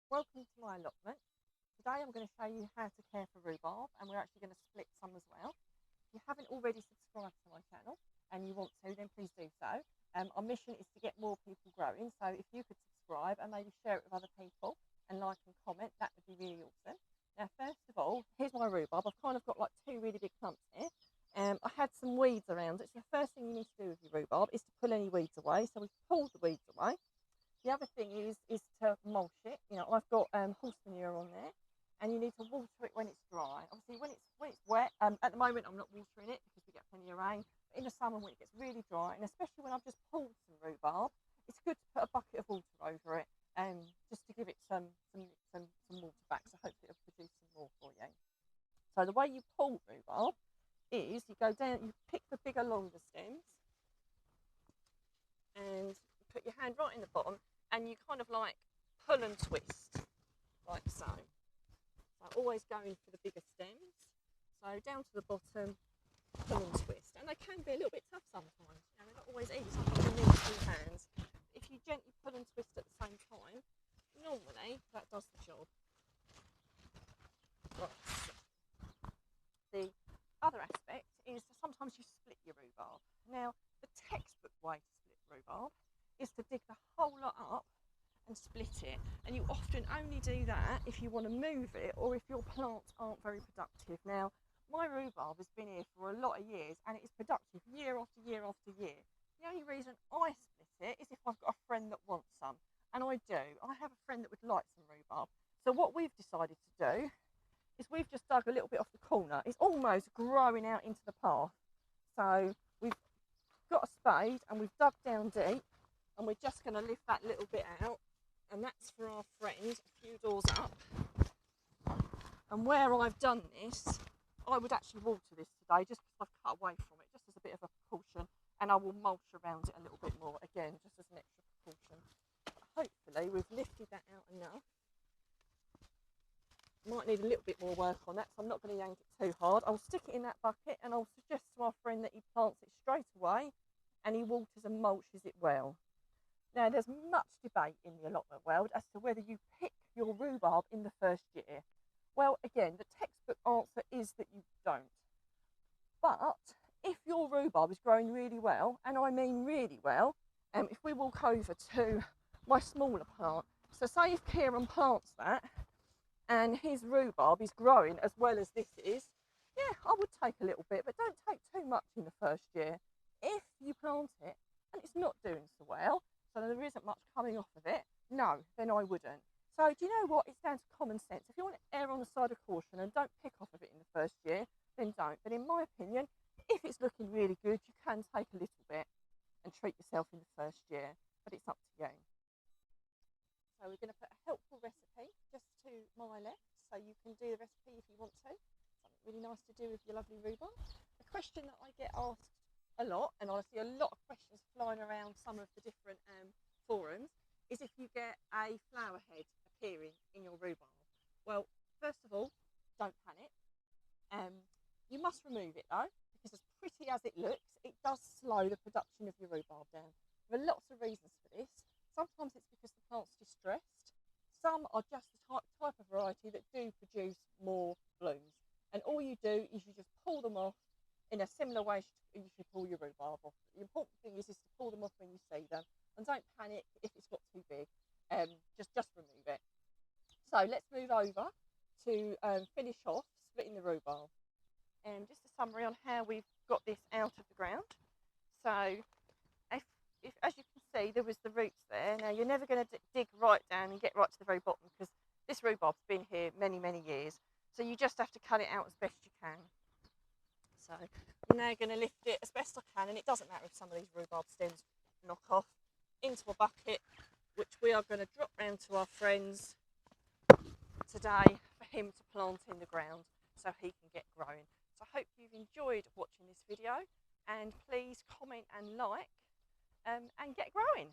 Welcome to my allotment. Today I'm going to show you how to care for rhubarb, and we're actually going to split some as well. If you haven't already subscribed to my channel and you want to, then please do so. Our mission is to get more people growing, so if you could subscribe and maybe share it with other people and like and comment, that would be really awesome. Now first of all, here's my rhubarb. I've kind of got like two really big clumps here. I had some weeds around it, so the first thing you need to do with your rhubarb is to pull any weeds away. So we've pulled the weeds away. The other thing is to mulch it. You know, I've got horse manure on there, and you need to water it when it's dry. Obviously, when it's wet, at the moment I'm not watering it because we get plenty of rain. But in the summer when it gets really dry, and especially when I've just pulled some rhubarb, it's good to put a bucket of water over it, just to give it some water back. So hopefully it'll produce some more for you. So the way you pull rhubarb is you go down, you pick the bigger, longer stems, and put your hand right in the bottom, and you kind of like pull and twist like so. So always going for the bigger stems. So down to the bottom, pull and twist. And they can be a little bit tough sometimes. You know, they're not always easy. Sometimes you need two hands. If you gently pull and twist at the same time, normally that does the job. Right. The other aspect is sometimes you split your rhubarb. Now, the textbook way to split rhubarb is to dig the whole lot up and split it, and you often only do that if you want to move it or if your plants aren't very productive. Now my rhubarb has been here for a lot of years and it is productive year after year after year. The only reason I split it is if I've got a friend that wants some, and I do. I have a friend that would like some rhubarb. So what we've decided to do is we've just dug a little bit off the corner. It's almost growing out into the path, so we've got a spade and we've dug down deep, and we're just going to lift that little bit out, and that's for our friend a few doors up. And where I've done this, I would actually water this today just because I've cut away from it, just as a bit of a precaution, and I will mulch around it a little bit more, again, just as an extra precaution. But hopefully we've lifted that out enough. Might need a little bit more work on that, so I'm not going to yank it too hard. I'll stick it in that bucket, and I'll suggest to our friend that he plants it straight away and he waters and mulches it well. Now, there's much debate in the allotment world as to whether you pick your rhubarb in the first year. Well, again, the textbook answer is that you don't. But if your rhubarb is growing really well, and I mean really well, if we walk over to my smaller plant, so say if Kieran plants that and his rhubarb is growing as well as this is, yeah, I would take a little bit, but don't take too much in the first year. If you plant it and it's not doing so well, so there isn't much coming off of it, no, then I wouldn't. So do you know what? It's down to common sense. If you want to err on the side of caution and don't pick off of it in the first year, then don't. But in my opinion, if it's looking really good, you can take a little bit and treat yourself in the first year, but it's up to you. So we're going to put a helpful recipe just to my left, so you can do the recipe if you want to. Something really nice to do with your lovely rhubarb. The question that I get asked a lot, and I see a lot of questions flying around some of the different forums, is if you get a flower head appearing in your rhubarb. Well, first of all, don't panic. You must remove it though, because as pretty as it looks, it does slow the production of your rhubarb down. There are lots of reasons for this. Sometimes it's because the plant's distressed. Some are just the type of variety that do produce more blooms. And all you do is you just pull them off in a similar way you should pull your rhubarb off. The important thing is to pull them off when you see them, and don't panic if it's got too big. Just remove it. So let's move over to finish off splitting the rhubarb. Just a summary on how we've got this out of the ground. So if as you can see, there was the roots there. Now you're never going to dig right down and get right to the very bottom, because this rhubarb's been here many years. So you just have to cut it out as best you can. So I'm now going to lift it as best I can, and it doesn't matter if some of these rhubarb stems knock off, into a bucket, which we are going to drop round to our friends today for him to plant in the ground so he can get growing. So I hope you've enjoyed watching this video, and please comment and like and get growing.